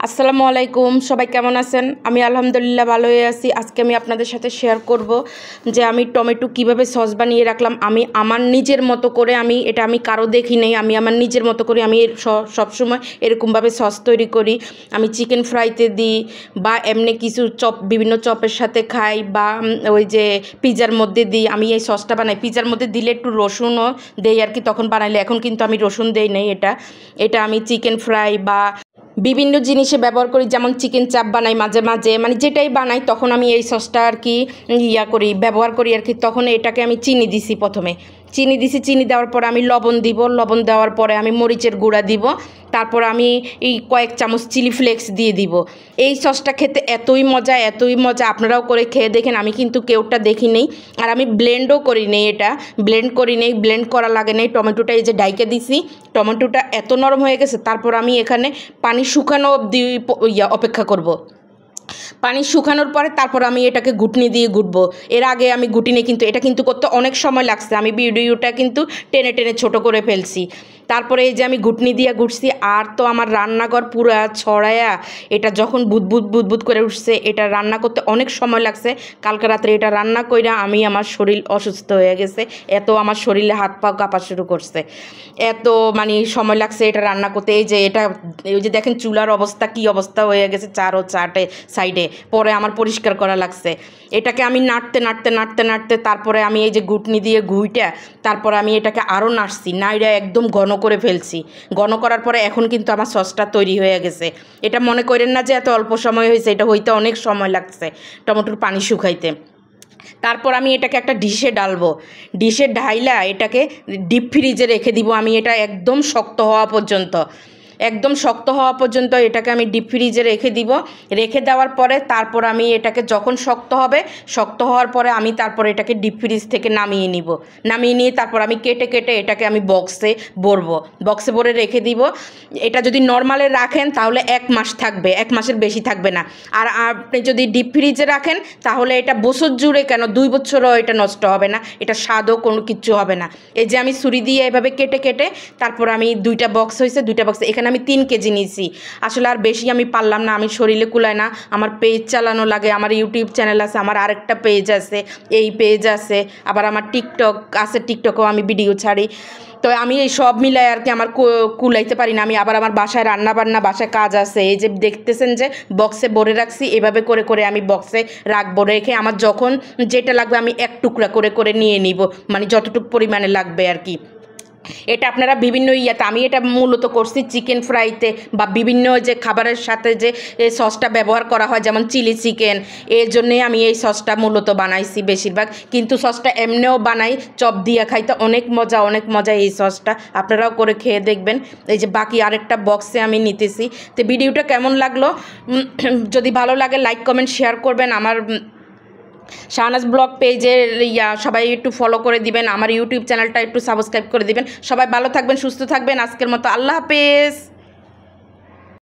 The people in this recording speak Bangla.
আসসালামু আলাইকুম, সবাই কেমন আছেন? আমি আলহামদুলিল্লাহ ভালোই আছি। আজকে আমি আপনাদের সাথে শেয়ার করব যে আমি টমেটো কিভাবে সস বানিয়ে রাখলাম। আমি আমার নিজের মতো করে আমি কারো দেখি নাই, আমি আমার নিজের মতো করে আমি সবসময় এরকমভাবে সস তৈরি করি। আমি চিকেন ফ্রাইতে দিই বা এমনি কিছু বিভিন্ন চপের সাথে খাই বা ওই যে পিৎজার মধ্যে দিই। আমি এই সসটা বানাই, পিৎজার মধ্যে দিলে একটু রসুনও দেই আর কি, তখন বানাইলে। এখন কিন্তু আমি রসুন দেই নাই। এটা আমি চিকেন ফ্রাই বা বিভিন্ন জিনিসে ব্যবহার করি, যেমন চিকেন চাপ বানাই মাঝে মাঝে, মানে যেটাই বানাই তখন আমি এই সসটা আর কি ব্যবহার করি আর কি। তখন এটাকে আমি চিনি দিছি, প্রথমে চিনি দেওয়ার পরে আমি লবণ দিব, লবণ দেওয়ার পরে আমি মরিচের গুঁড়া দিব, তারপর আমি এই কয়েক চামচ চিলি ফ্লেক্স দিয়ে দিব। এই সসটা খেতে এতই মজা, আপনারাও করে খেয়ে দেখেন। আমি কিন্তু কেউটা দেখি নেই, আর আমি ব্লেন্ডও করি নেই, ব্লেন্ড করা লাগে নেই। টমেটোটা এই যে ডাইকে দিছি, টমেটোটা এত নরম হয়ে গেছে। তারপর আমি এখানে পানি শুকানো অবধি অপেক্ষা করব। পানি শুকানোর পরে তারপর আমি এটাকে ঘুটনি দিয়ে ঘুটবো। এর আগে আমি ঘুটিনি, কিন্তু এটা কিন্তু করতে অনেক সময় লাগছে। আমি ভিডিওটা কিন্তু টেনে টেনে ছোট করে ফেলছি। তারপরে এই যে আমি ঘুটনি দিয়ে ঘুটছি, আর তো আমার রান্নাঘর পুরা ছড়ায়া এটা যখন বুদবুদ করে উঠছে। এটা রান্না করতে অনেক সময় লাগছে। কালকে রাত্রে এটা রান্না কইরা আমার শরীর অসুস্থ হয়ে গেছে, এত আমার শরীরে হাত পা কাঁপা শুরু করছে, এত মানে সময় লাগছে এটা রান্না করতে। এই যে দেখেন চুলার অবস্থা কী অবস্থা হয়ে গেছে চারটে সাইডে। পরে আমার পরিষ্কার করা লাগছে। এটাকে আমি নাড়তে তারপরে আমি এই যে ঘুটনি দিয়ে তারপরে আমি এটাকে আরও নাড়া একদম ঘন করে ফেলছি। ঘন করার পরে এখন কিন্তু আমার সসটা তৈরি হয়ে গেছে। এটা মনে করেন না যে এত অল্প সময় হয়েছে, এটা হইতে অনেক সময় লাগছে টমেটোর পানি শুকাইতে। তারপর আমি এটাকে একটা ডিশে ঢাইলা এটাকে ডিপ ফ্রিজে রেখে দিব। আমি এটা একদম শক্ত হওয়া পর্যন্ত এটাকে আমি ডিপ ফ্রিজে রেখে দিব। রেখে দেওয়ার পরে তারপর আমি এটাকে যখন শক্ত হওয়ার পরে আমি তারপর এটাকে ডিপ ফ্রিজ থেকে নামিয়ে নিয়ে তারপর আমি কেটে এটাকে আমি বক্সে ভরে রেখে দিব। এটা যদি নর্মালে রাখেন তাহলে 1 মাস থাকবে, 1 মাসের বেশি থাকবে না। আর আপনি যদি ডিপ ফ্রিজে রাখেন তাহলে এটা বছর জুড়ে, কেন 2 বছরও এটা নষ্ট হবে না, এটা স্বাদও কোনো কিচ্ছু হবে না। এই যে আমি ছুরি দিয়ে এভাবে কেটে তারপর আমি 2টা বক্সে এখানে আমি 3 কেজি নিয়েছি। আসলে আর বেশি আমি পারলাম না, আমি শরীরে কুলায় না। আমার পেজ চালানো লাগে, আমার ইউটিউব চ্যানেল আছে, আমার আরেকটা পেজ আছে, এই পেজ আছে, আবার আমার টিকটক আছে, টিকটকেও আমি ভিডিও ছাড়ি। তো আমি এই সব মিলাই আর কি আমার কুলাইতে পারি না। আমি আবার আমার বাসায় রান্নাবান্না, বাসায় কাজ আছে। এই যে দেখতেছেন যে বক্সে ভরে রাখছি, এভাবে করে আমি বক্সে রাখবো। রেখে আমার যখন যেটা লাগবে আমি 1 টুকরা করে নিয়ে নিব, মানে যতটুকু পরিমাণে লাগবে আর কি। এটা আপনারা বিভিন্ন আমি এটা মূলত করছি চিকেন ফ্রাইতে বা বিভিন্ন যে খাবারের সাথে যে সসটা ব্যবহার করা হয়, যেমন চিলি চিকেন, এর জন্যে আমি এই সসটা মূলত বানাইছি বেশিরভাগ। কিন্তু সসটা এমনিও বানাই, চপ দিয়ে খাইতে অনেক মজা এই সসটা। আপনারাও করে খেয়ে দেখবেন। এই যে বাকি আরেকটা বক্সে আমি নিতেছি। তো ভিডিওটা কেমন লাগলো, যদি ভালো লাগে লাইক কমেন্ট শেয়ার করবেন। আমার শাহনাজ ব্লগ পেজের সবাই একটু ফলো করে দিবেন, আমার ইউটিউব চ্যানেলটা একটু সাবস্ক্রাইব করে দিবেন। সবাই ভালো থাকবেন, সুস্থ থাকবেন। আজকের মতো আল্লাহ হাফেজ।